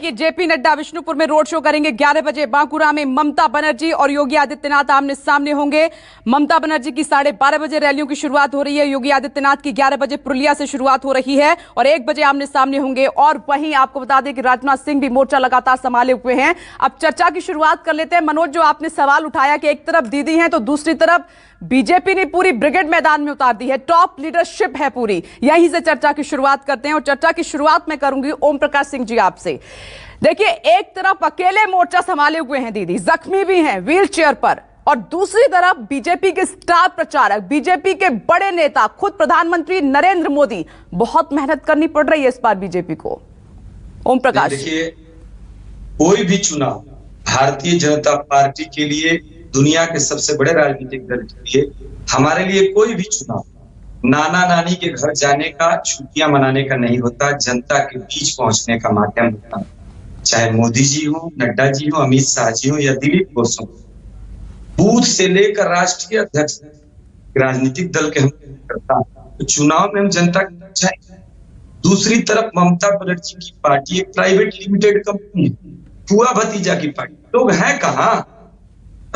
देखिए, जेपी नड्डा विष्णुपुर में road show करेंगे 11 बजे। बांकुरा में ममता बनर्जी और योगी आदित्यनाथ आमने सामने होंगे। ममता बनर्जी की 12:30 बजे रैलियों की शुरुआत हो रही है। योगी आदित्यनाथ की 11 बजे पुरुलिया से शुरुआत हो रही है और 1 बजे आमने सामने होंगे। और वहीं आपको बता दें कि राजनाथ सिंह भी मोर्चा लगातार संभाले हुए हैं। अब चर्चा की शुरुआत कर लेते हैं। मनोज, जो आपने सवाल उठाया कि एक तरफ दीदी हैं तो दूसरी तरफ बीजेपी ने पूरी ब्रिगेड मैदान में उतार दी है, टॉप लीडरशिप है पूरी। यहीं से चर्चा की शुरुआत करते हैं और चर्चा की शुरुआत मैं करूंगी ओम प्रकाश सिंह जी आपसे। देखिए, एक तरफ अकेले मोर्चा संभाले हुए हैं दीदी, जख्मी भी हैं व्हील चेयर पर, और दूसरी तरफ बीजेपी के स्टार प्रचारक, बीजेपी के बड़े नेता, खुद प्रधानमंत्री नरेंद्र मोदी। बहुत मेहनत करनी पड़ रही है इस बार बीजेपी को। ओम प्रकाश, देखिए, कोई भी चुनाव भारतीय जनता पार्टी के लिए, दुनिया के सबसे बड़े राजनीतिक दल के लिए, हमारे लिए कोई भी चुनाव नाना नानी के घर जाने का, छुट्टियां मनाने का नहीं होता, जनता के बीच पहुंचने का माध्यम होता है। चाहे मोदी जी हो, नड्डा जी हो, अमित शाह जी हो या दिलीप घोष हो, बूथ से लेकर राष्ट्रीय अध्यक्ष राजनीतिक दल के हम करता तो चुनाव में हम जनता के बीच जाएंगे। दूसरी तरफ ममता बनर्जी की पार्टी एक प्राइवेट लिमिटेड कंपनी है, फुआ भतीजा की पार्टी। लोग हैं कहाँ?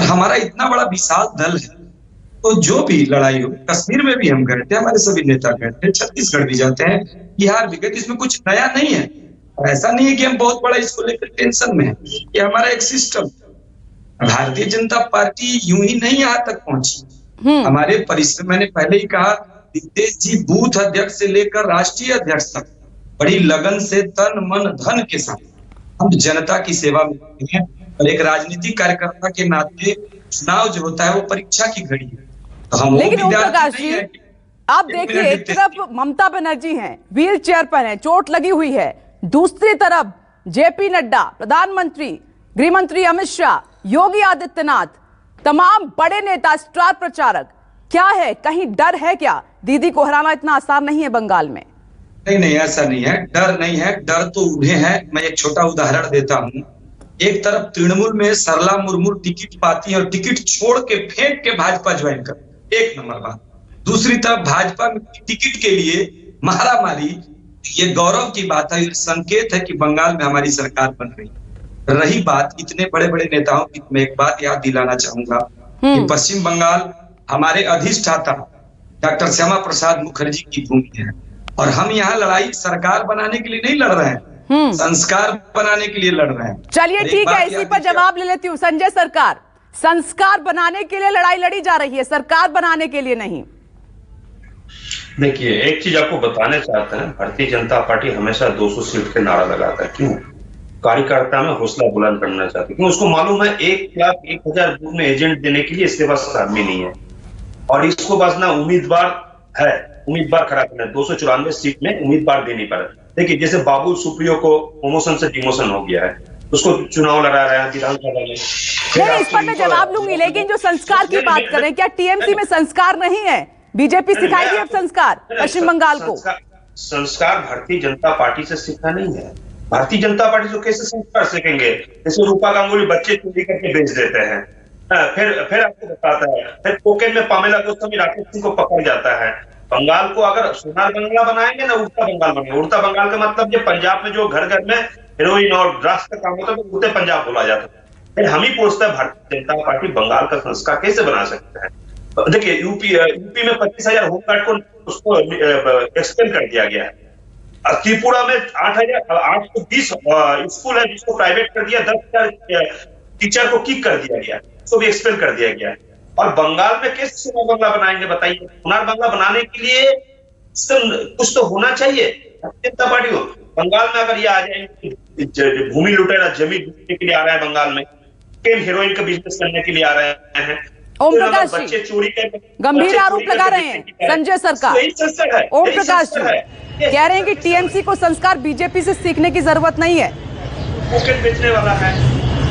हमारा इतना बड़ा विशाल दल है, तो जो भी लड़ाई हो, कश्मीर में भी हम गए थे, हमारे सभी नेता गए थे, छत्तीसगढ़ भी जाते हैं, बिहार भी गए, इसमें कुछ नया नहीं है। और ऐसा नहीं है कि हम बहुत बड़ा इसको लेकर टेंशन में है। ये हमारा एक सिस्टम। भारतीय जनता पार्टी यूं ही नहीं यहाँ तक पहुंची। हमारे परिश्रम, मैंने पहले ही कहा, नितेश जी बूथ अध्यक्ष से लेकर राष्ट्रीय अध्यक्ष तक बड़ी लगन से, तन मन धन के साथ हम जनता की सेवा में हैं। और एक राजनीतिक कार्यकर्ता के नाते चुनाव जो होता है वो परीक्षा की घड़ी है। तो हम लेकिन ओम प्रकाश जी, आप देखिए, एक तरफ ममता बनर्जी हैं, व्हील चेयर पर हैं, चोट लगी हुई है, दूसरी तरफ जेपी नड्डा, प्रधानमंत्री, गृह मंत्री अमित शाह, योगी आदित्यनाथ, तमाम बड़े नेता, स्टार प्रचारक। क्या है, कहीं डर है क्या? दीदी को हराना इतना आसान नहीं है बंगाल में। नहीं, ऐसा नहीं है, डर नहीं है। डर तो उन्हें है। मैं एक छोटा उदाहरण देता हूँ। एक तरफ तृणमूल में सरला मुर्मू टिकट पाती है और टिकट छोड़ के फेंक के भाजपा ज्वाइन कर, एक नंबर बात। दूसरी तरफ भाजपा में टिकट के लिए मारामारी। ये गौरव की बात है, संकेत है कि बंगाल में हमारी सरकार बन रही है। रही बात इतने बड़े बड़े नेताओं की, मैं एक बात याद दिलाना चाहूंगा कि पश्चिम बंगाल हमारे अधिष्ठाता डॉक्टर श्यामा प्रसाद मुखर्जी की भूमि है, और हम यहाँ लड़ाई सरकार बनाने के लिए नहीं लड़ रहे हैं, संस्कार बनाने के लिए लड़ रहे हैं। चलिए ठीक है, इसी पर जवाब ले लेती हूँ। संजय सरकार, संस्कार बनाने के लिए लड़ाई लड़ी जा रही है, सरकार बनाने के लिए नहीं। देखिए, एक चीज आपको बताना चाहते हैं, भारतीय जनता पार्टी हमेशा 200 सीट के नारा लगाता है। क्यों? कार्यकर्ता में हौसला बुलंद करना चाहती है, क्योंकि उसको मालूम है 1,01,000 बूथ में एजेंट देने के लिए इसके पास आदमी नहीं है, और इसको बस ना उम्मीदवार है, उम्मीदवार खड़ा करना है। 294 सीट में उम्मीदवार देनी पड़े। देखिए, जैसे बाबुल सुप्रियो को प्रमोशन से डिमोशन हो गया है, उसको चुनाव लड़ा रहा है विधानसभा में। नहीं, इस पर मैं जवाब लूंगी, लेकिन जो संस्कार की बात करें, क्या टीएमसी में संस्कार नहीं है? बीजेपी सिखाएगी अब संस्कार पश्चिम बंगाल को। संस्कार भारतीय जनता पार्टी से सीखा नहीं है। भारतीय जनता पार्टी से कैसे संस्कार सीखेंगे? जैसे रूपा गांगुली बच्चे चोरी करके बेच देते हैं, फिर आपको बताता है, फिर कोकेन में पामेला गोस्वामी राकेश सिंह को पकड़ जाता है। बंगाल को अगर सोनार बंगला बनाएंगे ना, उड़ता बंगाल बनेगा। उड़ता बंगाल का मतलब ये पंजाब में जो घर घर में हेरोइन और ड्रग्स का काम होता है, तो उड़ते पंजाब बोला जाता है। फिर हम ही पूछते हैं, भारतीय जनता पार्टी बंगाल का संस्कार कैसे बना सकते हैं? देखिए, यूपी में 25,000 होमगार्ड को उसको एक्सपेल कर दिया गया है। त्रिपुरा में 8,820 स्कूल है जिसको प्राइवेट कर दिया, 10,000 टीचर को किक कर दिया गया, उसको भी एक्सपेल कर दिया गया है। और बंगाल में कैसे सोनार बंगला बनाएंगे बताइए? सोनार बंगला बनाने के लिए कुछ तो होना चाहिए। जनता पार्टी को बंगाल में अगर ये आ जाए, भूमि लुटेरा जमीन लूटने के लिए आ रहा है बंगाल में, हेरोइन का बिजनेस करने के लिए आ रहे हैं। ओम प्रकाश जी गंभीर आरोप लगा रहे हैं संजय सरकार। ओम प्रकाश जी कह रहे हैं कि टीएमसी को संस्कार बीजेपी से सीखने की जरूरत नहीं है। कोकेन बेचने वाला है,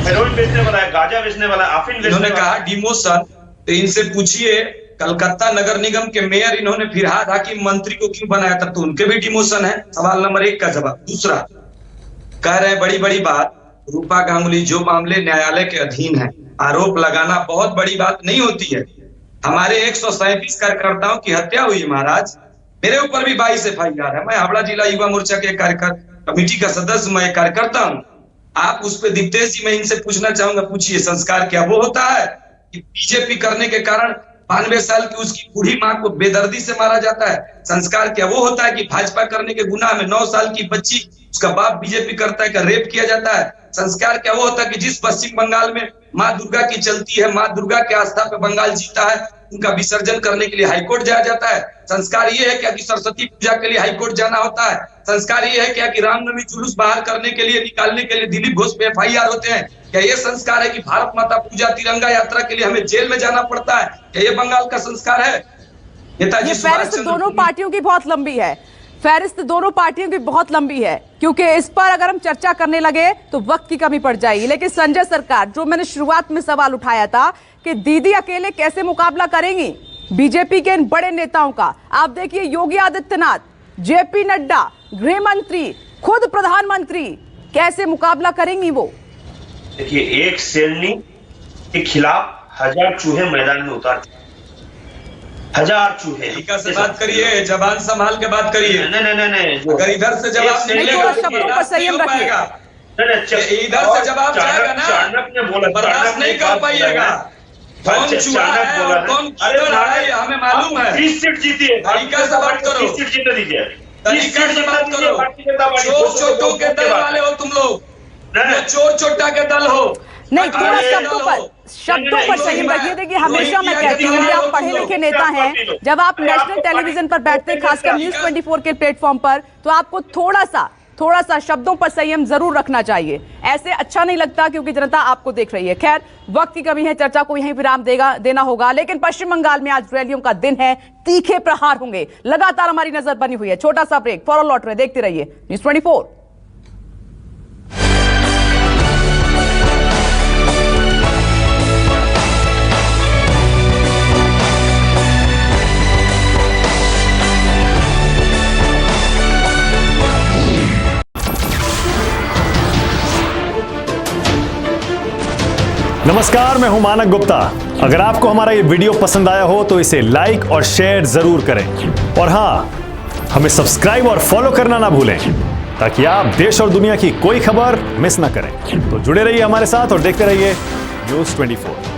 हेरोइन बेचने वाला है, गांजा बेचने वाला है, अफीम बेचने वाला है। इन्होंने कहा डिमोशन, तो इनसे पूछिए कलकत्ता नगर निगम के मेयर इन्होंने फिरहाद हाकिम मंत्री को क्यों बनाया था, तो उनके भी डिमोशन है। सवाल नंबर 1 का जवाब। दूसरा, कह रहे हैं बड़ी बड़ी बात, रूपा गांगुली जो मामले न्यायालय के अधीन है, आरोप लगाना बहुत बड़ी बात नहीं होती है। हमारे 137 कार्यकर्ताओं की हत्या हुई महाराज, मेरे ऊपर भी 22 FIR है। मैं हावड़ा जिला युवा मोर्चा के कार्यकर्ता कमेटी का सदस्य, मैं कार्यकर्ता हूँ। आप उस पर दिखते जी मैं इनसे पूछना चाहूंगा, पूछिए संस्कार क्या वो होता है कि बीजेपी करने के कारण 92 साल की उसकी बूढ़ी मां को बेदर्दी से मारा जाता है? संस्कार क्या वो होता है कि भाजपा करने के गुनाह में 9 साल की बच्ची उसका बाप बीजेपी करता है का रेप किया जाता है? संस्कार क्या वो होता है कि जिस पश्चिम बंगाल में माँ दुर्गा की चलती है, माँ दुर्गा के आस्था पे बंगाल जीता है, उनका विसर्जन करने के लिए हाईकोर्ट जाया जाता है? संस्कार ये है क्या कि सरस्वती पूजा के लिए हाईकोर्ट जाना होता है? संस्कार ये है क्या कि रामनवमी जुलूस बाहर करने के लिए, निकालने के लिए दिलीप घोष पे FIR होते हैं? क्या ये संस्कार है कि भारत माता पूजा तिरंगा यात्रा के लिए हमें जेल में जाना पड़ता है? क्या ये बंगाल का संस्कार है? नेताजी ये सुभाष फहरिस्त चंद्र दोनों पार्टियों की बहुत लंबी है, फहरिस्त दोनों पार्टियों की बहुत लंबी है, क्योंकि इस पर अगर हम चर्चा करने लगे तो वक्त की कमी पड़ जाएगी। लेकिन संजय सरकार, जो मैंने शुरुआत में सवाल उठाया था कि दीदी अकेले कैसे मुकाबला करेंगी बीजेपी के इन बड़े नेताओं का, आप देखिए योगी आदित्यनाथ, JP नड्डा, गृह मंत्री, खुद प्रधानमंत्री, कैसे मुकाबला करेंगी वो? देखिए, एक शेरनी के खिलाफ 1000 चूहे मैदान में उतार, 1000 चूहे। तरीका से बात करिए, जबान संभाल के बात करिए। नहीं, अगर इधर से जवाब निकलेगा तो शब्दों पर संयम रखिए। इधर से जवाब जाएगा ना, चाणक्य ने बोला, बर्दाश्त नहीं कर पाइएगा। कौन चूहा है और कौन कीड़े है हमें मालूम है। 30 सीट जीती है, तरीका से बात करो, 30 सीट जीतने दीजिए, तरीका से बात करो। चोर चोटों के दल वाले हो तुम लोग, चोर चोटा के दल हो। नहीं, थोड़ा शब्दों पर संयम रखिए। देखिए, हमेशा मैं कहती हूँ कि आप पढ़े लिखे नेता हैं, जब आप नेशनल टेलीविजन पर बैठते हैं, खासकर न्यूज 24 के प्लेटफॉर्म पर, तो आपको थोड़ा सा शब्दों पर संयम जरूर रखना चाहिए। ऐसे अच्छा नहीं लगता, क्योंकि जनता आपको देख रही है। खैर, वक्त की कमी है, चर्चा को यहीं विराम देना होगा। लेकिन पश्चिम बंगाल में आज रैलियों का दिन है, तीखे प्रहार होंगे, लगातार हमारी नजर बनी हुई है। छोटा सा ब्रेक, फौरन लौट रहे, देखते रहिए न्यूज 24। नमस्कार, मैं हूं मानक गुप्ता। अगर आपको हमारा ये वीडियो पसंद आया हो तो इसे लाइक और शेयर जरूर करें, और हां, हमें सब्सक्राइब और फॉलो करना ना भूलें, ताकि आप देश और दुनिया की कोई खबर मिस ना करें। तो जुड़े रहिए हमारे साथ और देखते रहिए न्यूज़ 24।